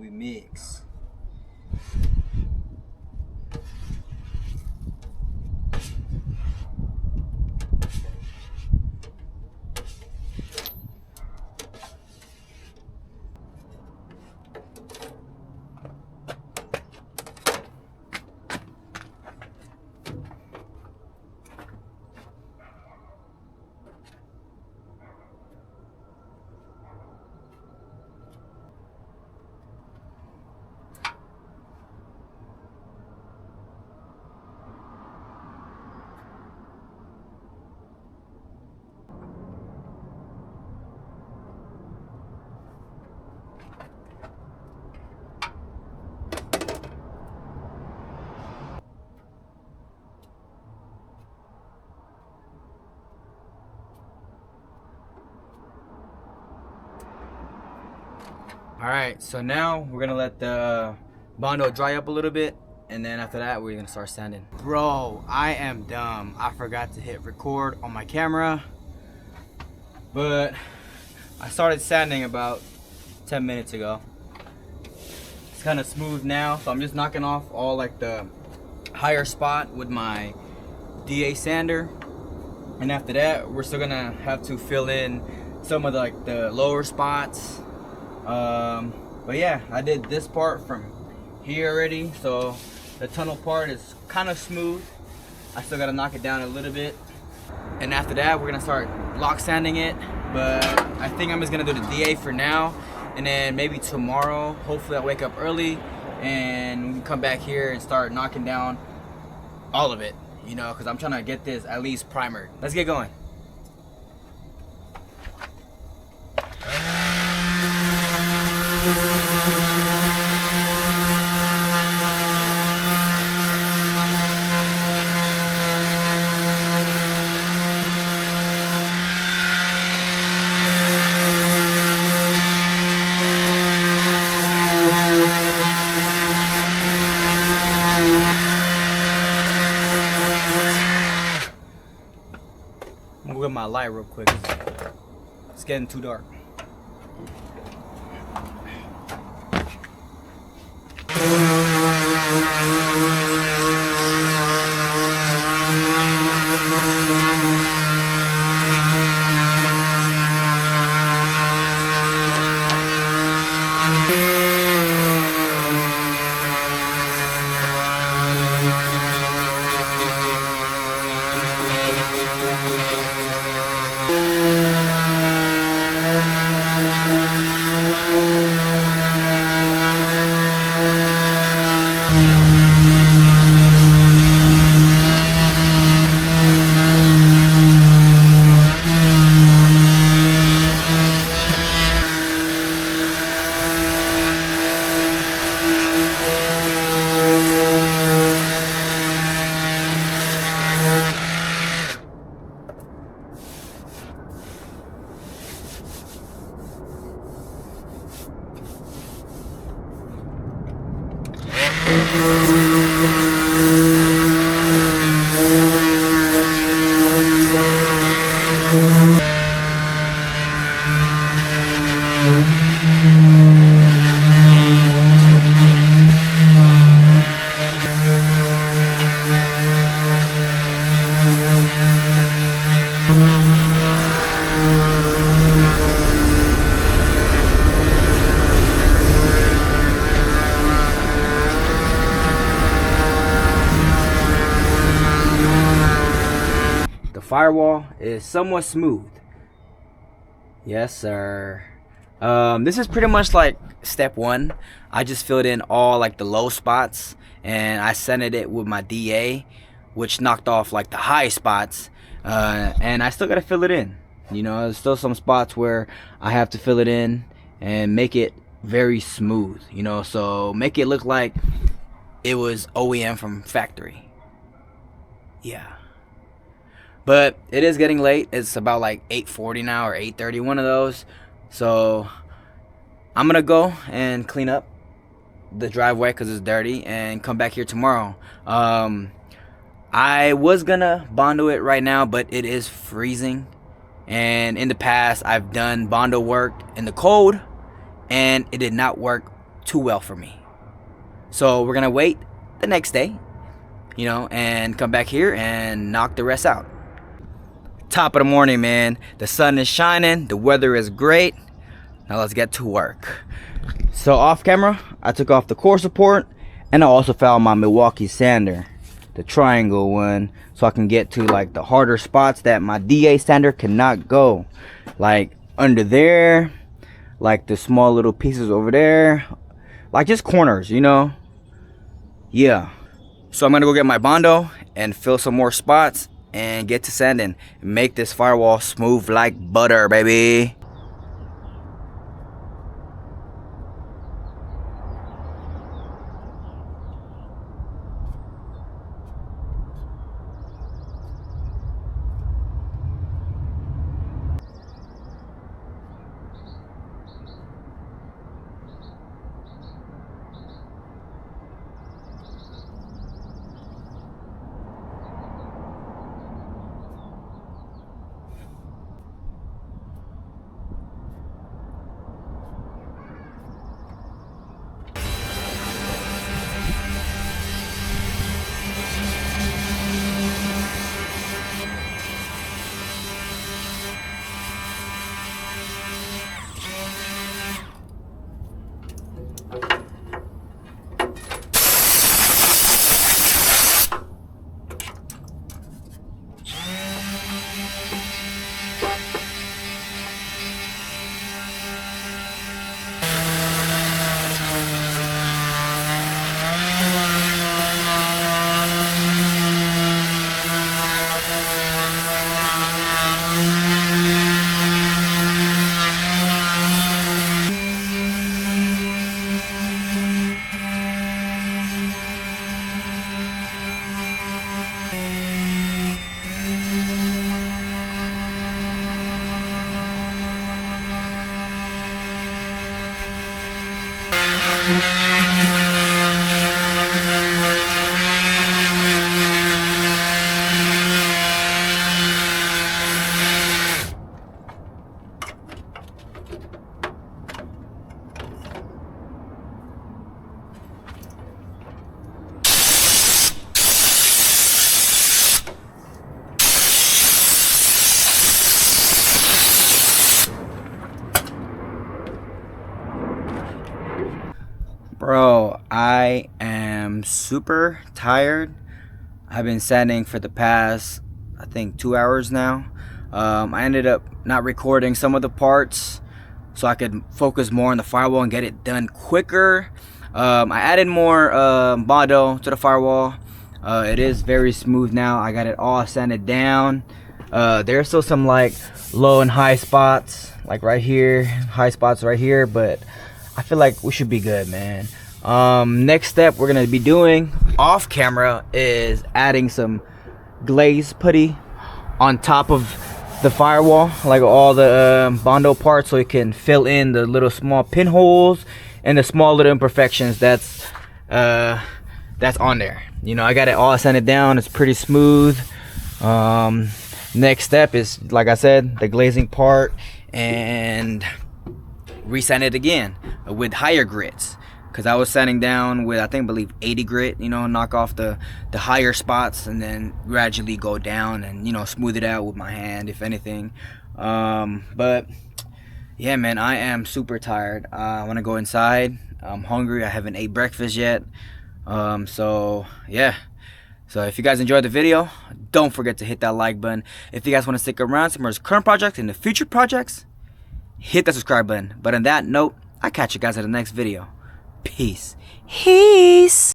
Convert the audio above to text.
we mix. Alright, so now we're gonna let the Bondo dry up a little bit, and then after that we're gonna start sanding. Bro, I am dumb. I forgot to hit record on my camera, but I started sanding about 10 minutes ago. It's kind of smooth now, so I'm just knocking off all like the higher spot with my DA sander, and after that we're still gonna have to fill in some of the lower spots. But yeah, I did this part from here already, so the tunnel part is kind of smooth. I still gotta knock it down a little bit, and after that we're gonna start block sanding it. But I think I'm just gonna do the DA for now, and then maybe tomorrow hopefully I wake up early and we can come back here and start knocking down all of it, you know, because I'm trying to get this at least primered. Let's get going. I'm gonna get my light real quick. It's getting too dark. Firewall is somewhat smooth. Yes, sir. This is pretty much like step one. I just filled in all like the low spots, and I sanded it with my DA, which knocked off like the high spots. And I still gotta fill it in. You know, there's still some spots where I have to fill it in and make it very smooth. You know, so make it look like it was OEM from factory. Yeah. But it is getting late. It's about like 8:40 now, or 8:30, one of those. So I'm gonna go and clean up the driveway because it's dirty and come back here tomorrow. I was gonna Bondo it right now, but it is freezing, and in the past I've done Bondo work in the cold and it did not work too well for me. So we're gonna wait the next day, you know, and come back here and knock the rest out. Top of the morning, man. The sun is shining, the weather is great. Now let's get to work. So off camera, I took off the core support, and I also found my Milwaukee sander, the triangle one, so I can get to like the harder spots that my DA sander cannot go, like under there, like the small little pieces over there, like just corners, you know. Yeah, so I'm gonna go get my Bondo and fill some more spots and get to sanding and make this firewall smooth like butter, baby. Bro, I am super tired. I've been sanding for the past, I think, 2 hours now. I ended up not recording some of the parts so I could focus more on the firewall and get it done quicker. I added more Bondo to the firewall. It is very smooth now. I got it all sanded down. There's still some like low and high spots, like right here, high spots right here, but I feel like we should be good, man. Next step we're gonna be doing off camera is adding some glaze putty on top of the firewall, like all the Bondo parts, so it can fill in the little small pinholes and the small little imperfections that's on there. You know, I got it all sanded down. It's pretty smooth. Next step is, like I said, the glazing part, and resand it again with higher grits, because I was sanding down with, I believe 80 grit, you know, knock off the higher spots and then gradually go down and, you know, smooth it out with my hand if anything. But yeah, man, I am super tired. I want to go inside. I'm hungry. I haven't ate breakfast yet. So yeah, so if you guys enjoyed the video, don't forget to hit that like button. If you guys want to stick around some more current projects and the future projects, hit that subscribe button. But on that note, I'll catch you guys in the next video. Peace. Peace.